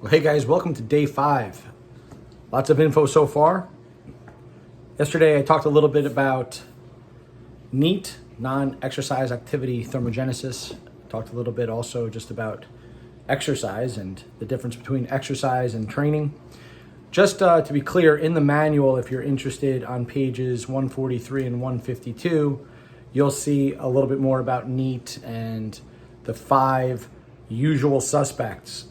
Well, hey guys, welcome to day 5. Lots of info so far. Yesterday I talked a little bit about NEAT, non-exercise activity thermogenesis. Talked a little bit also just about exercise and the difference between exercise and training. Just to be clear, in the manual, if you're interested, on pages 143 and 152, you'll see a little bit more about NEAT and the 5 usual suspects.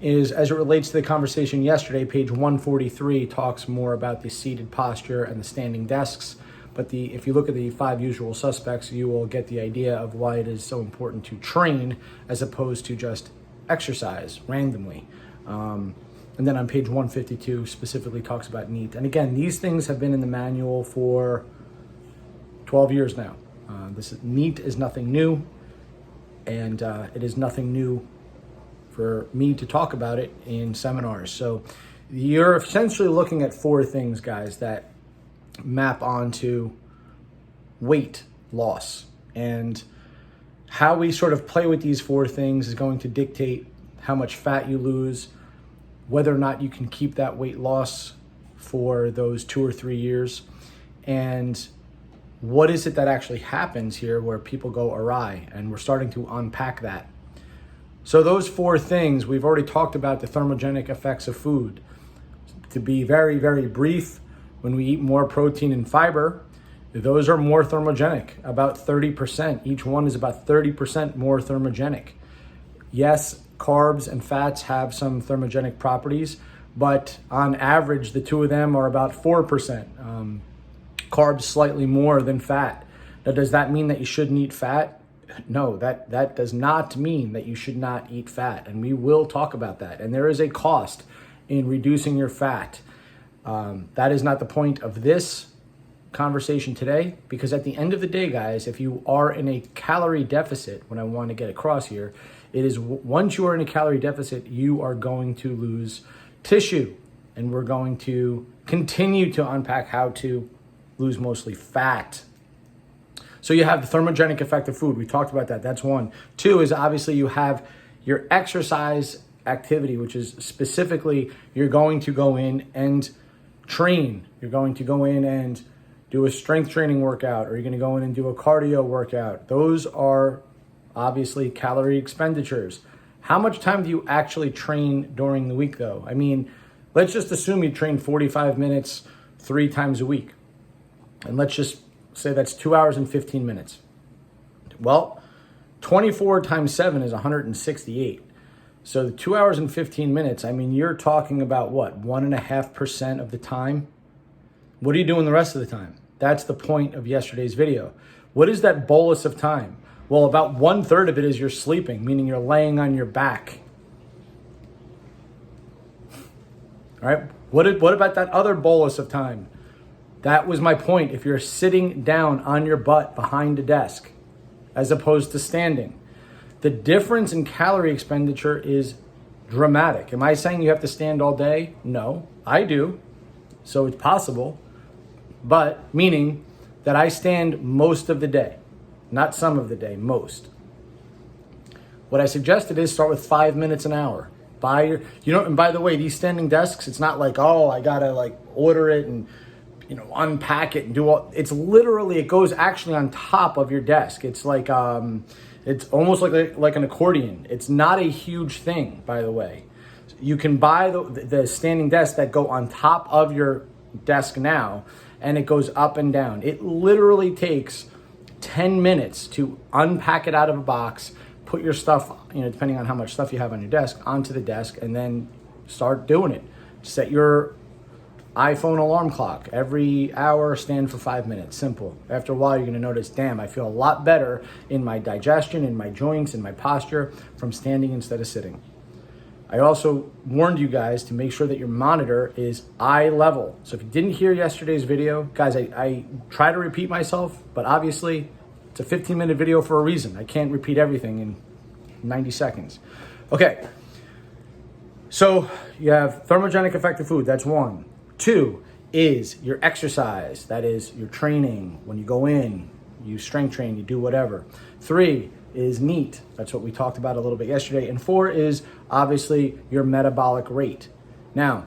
As it relates to the conversation yesterday, page 143 talks more about the seated posture and the standing desks. But if you look at the 5 usual suspects, you will get the idea of why it is so important to train as opposed to just exercise randomly. And then on page 152 specifically talks about NEAT. And again, these things have been in the manual for 12 years now. NEAT is nothing new, and it is nothing new for me to talk about it in seminars. So you're essentially looking at 4 things, guys, that map onto weight loss. And how we sort of play with these 4 things is going to dictate how much fat you lose, whether or not you can keep that weight loss for those 2 or 3 years, and what is it that actually happens here where people go awry. And we're starting to unpack that. So those 4 things, we've already talked about the thermogenic effects of food. To be very, very brief, when we eat more protein and fiber, those are more thermogenic, about 30%. Each one is about 30% more thermogenic. Yes, carbs and fats have some thermogenic properties, but on average, the 2 of them are about 4%. Carbs slightly more than fat. Now, does that mean that you shouldn't eat fat? No, that does not mean that you should not eat fat, and we will talk about that. And there is a cost in reducing your fat. That is not the point of this conversation today, because at the end of the day, guys, if you are in a calorie deficit, what I want to get across here, it is once you are in a calorie deficit, you are going to lose tissue, and we're going to continue to unpack how to lose mostly fat. So you have the thermogenic effect of food. We talked about that. That's 1. 2 is obviously you have your exercise activity, which is specifically you're going to go in and train. You're going to go in and do a strength training workout, or you're going to go in and do a cardio workout. Those are obviously calorie expenditures. How much time do you actually train during the week, though? I mean, let's just assume you train 45 minutes 3 times a week. And let's just say that's 2 hours and 15 minutes. Well, 24 times 7 is 168. So the 2 hours and 15 minutes, I mean, you're talking about what, 1.5% of the time? What are you doing the rest of the time? That's the point of yesterday's video. What is that bolus of time? Well, about 1/3 of it is you're sleeping, meaning you're laying on your back. All right. What about that other bolus of time? That was my point. If you're sitting down on your butt behind a desk as opposed to standing, the difference in calorie expenditure is dramatic. Am I saying you have to stand all day? No, I do. So it's possible, but meaning that I stand most of the day, not some of the day, most. What I suggested is start with 5 minutes an hour. And by the way, these standing desks, it's not like, oh, I gotta order it and unpack it and do all. It's literally, it goes actually on top of your desk. It's like, it's almost like an accordion. It's not a huge thing, by the way. You can buy the standing desks that go on top of your desk now, and it goes up and down. It literally takes 10 minutes to unpack it out of a box, put your stuff, depending on how much stuff you have on your desk, onto the desk, and then start doing it. Set your iPhone alarm clock. Every hour, stand for 5 minutes. Simple. After a while, you're going to notice, damn, I feel a lot better in my digestion, in my joints, in my posture from standing instead of sitting. I also warned you guys to make sure that your monitor is eye level. So if you didn't hear yesterday's video, guys, I try to repeat myself, but obviously it's a 15-minute video for a reason. I can't repeat everything in 90 seconds. Okay. So you have thermogenic effect of food. That's 1. 2 is your exercise. That is your training. When you go in, you strength train, you do whatever. 3, is NEAT. That's what we talked about a little bit yesterday. And 4 is obviously your metabolic rate. Now,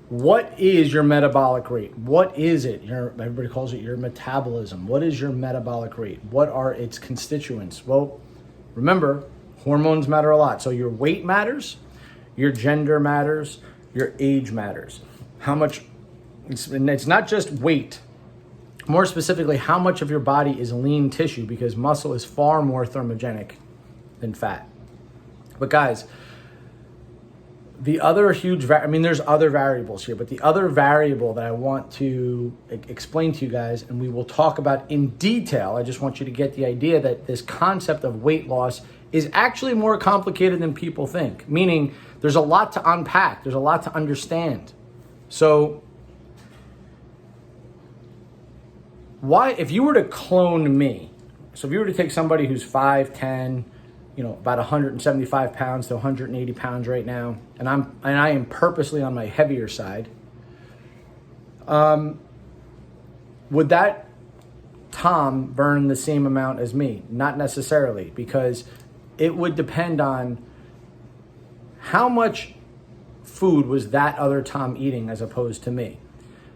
what is your metabolic rate? What is it? Everybody calls it your metabolism. What is your metabolic rate? What are its constituents? Well, remember, hormones matter a lot. So your weight matters, your gender matters, your age matters. How much, it's not just weight. More specifically, how much of your body is lean tissue, because muscle is far more thermogenic than fat. But guys, the other huge, there's other variables here, but the other variable that I want to explain to you guys, and we will talk about in detail, I just want you to get the idea that this concept of weight loss is actually more complicated than people think, meaning there's a lot to unpack, there's a lot to understand. So if you were to clone me, so if you were to take somebody who's 5'10", about 175 pounds to 180 pounds right now, and I am purposely on my heavier side, would that Tom burn the same amount as me? Not necessarily, because it would depend on how much food was that other Tom eating as opposed to me.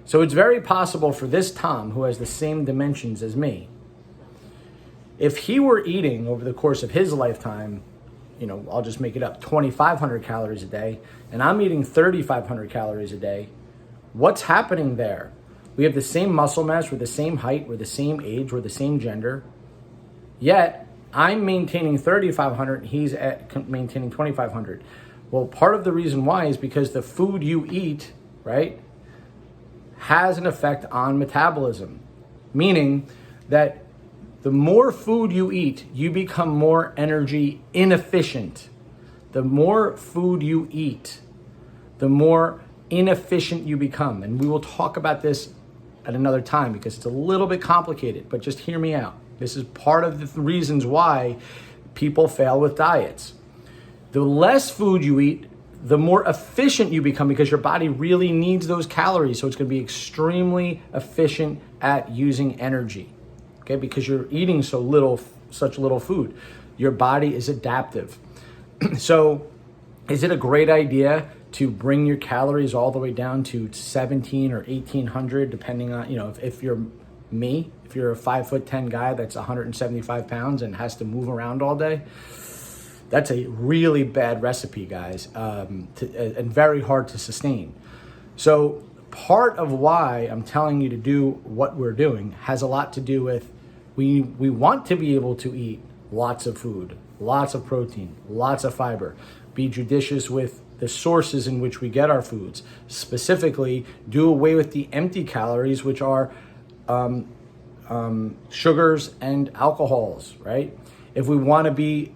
So it's very possible for this Tom, who has the same dimensions as me, if he were eating over the course of his lifetime, I'll just make it up, 2,500 calories a day, and I'm eating 3,500 calories a day, what's happening there? We have the same muscle mass, we're the same height, we're the same age, we're the same gender, yet I'm maintaining 3,500, he's maintaining 2,500. Well, part of the reason why is because the food you eat, right, has an effect on metabolism, meaning that the more food you eat, you become more energy inefficient. The more food you eat, the more inefficient you become. And we will talk about this at another time because it's a little bit complicated, but just hear me out. This is part of the reasons why people fail with diets. The less food you eat, the more efficient you become, because your body really needs those calories. So it's going to be extremely efficient at using energy. Okay, because you're eating such little food. Your body is adaptive. So is it a great idea to bring your calories all the way down to 1,700 or 1,800, depending on, if you're me, if you're a 5'10" guy that's 175 pounds and has to move around all day? That's a really bad recipe, guys, and very hard to sustain. So part of why I'm telling you to do what we're doing has a lot to do with we want to be able to eat lots of food, lots of protein, lots of fiber, be judicious with the sources in which we get our foods, specifically do away with the empty calories, which are sugars and alcohols, right? If we want to be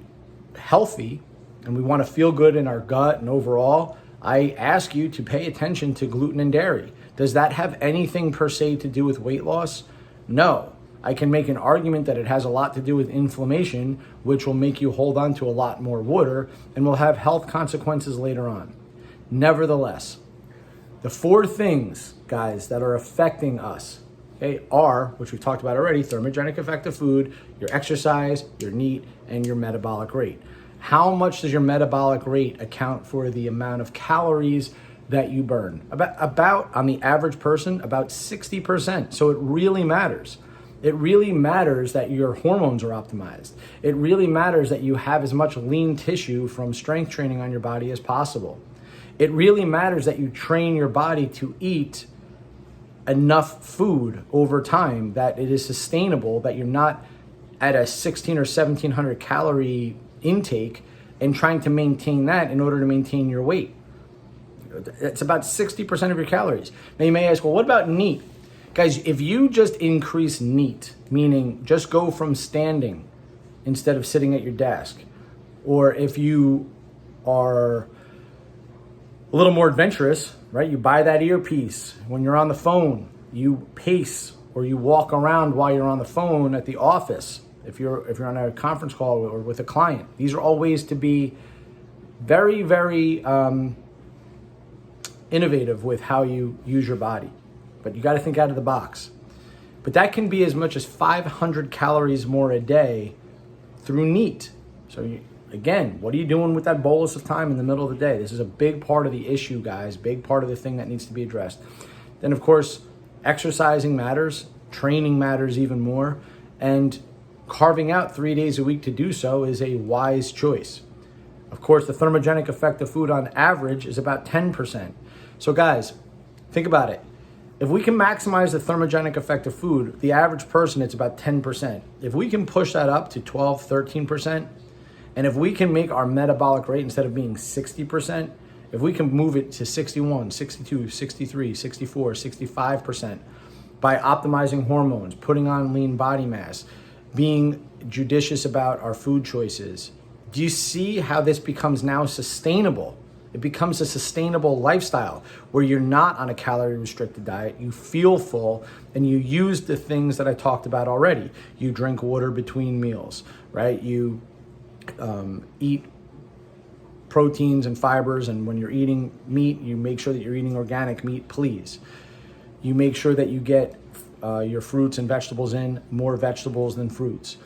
healthy and we want to feel good in our gut and overall, I ask you to pay attention to gluten and dairy. Does that have anything per se to do with weight loss? No. I can make an argument that it has a lot to do with inflammation, which will make you hold on to a lot more water and will have health consequences later on. Nevertheless, the 4 things, guys, that are affecting us, okay, are, which we've talked about already, thermogenic effect of food, your exercise, your NEAT, and your metabolic rate. How much does your metabolic rate account for the amount of calories that you burn? About on the average person, about 60%. So it really matters. It really matters that your hormones are optimized. It really matters that you have as much lean tissue from strength training on your body as possible. It really matters that you train your body to eat enough food over time, that it is sustainable, that you're not at a 1,600 or 1,700 calorie intake and trying to maintain that in order to maintain your weight. It's about 60% of your calories. Now you may ask, well, what about NEAT? Guys, if you just increase NEAT, meaning just go from standing instead of sitting at your desk, or if you are a little more adventurous, right? You buy that earpiece. When you're on the phone, you pace or you walk around while you're on the phone at the office. If you're on a conference call or with a client, these are all ways to be very, very innovative with how you use your body. But you got to think out of the box. But that can be as much as 500 calories more a day through NEAT. So again, what are you doing with that bolus of time in the middle of the day? This is a big part of the issue, guys, big part of the thing that needs to be addressed. Then, of course, exercising matters, training matters even more, and carving out 3 days a week to do so is a wise choice. Of course, the thermogenic effect of food on average is about 10%. So guys, think about it. If we can maximize the thermogenic effect of food, the average person, it's about 10%. If we can push that up to 12, 13%, and if we can make our metabolic rate, instead of being 60%, if we can move it to 61, 62, 63, 64, 65% by optimizing hormones, putting on lean body mass, being judicious about our food choices, do you see how this becomes now sustainable? It becomes a sustainable lifestyle where you're not on a calorie restricted diet, you feel full, and you use the things that I talked about already. You drink water between meals, right? You eat proteins and fibers, and when you're eating meat, you make sure that you're eating organic meat, please. You make sure that you get your fruits and vegetables in, more vegetables than fruits.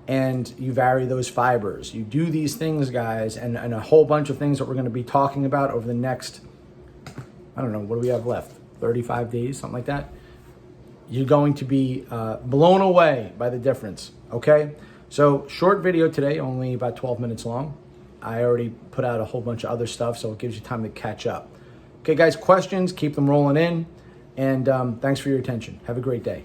And you vary those fibers. You do these things, guys, and a whole bunch of things that we're gonna be talking about over the next, I don't know, what do we have left? 35 days, something like that. You're going to be blown away by the difference, okay? So short video today, only about 12 minutes long. I already put out a whole bunch of other stuff, so it gives you time to catch up. Okay, guys, questions, keep them rolling in. And thanks for your attention. Have a great day.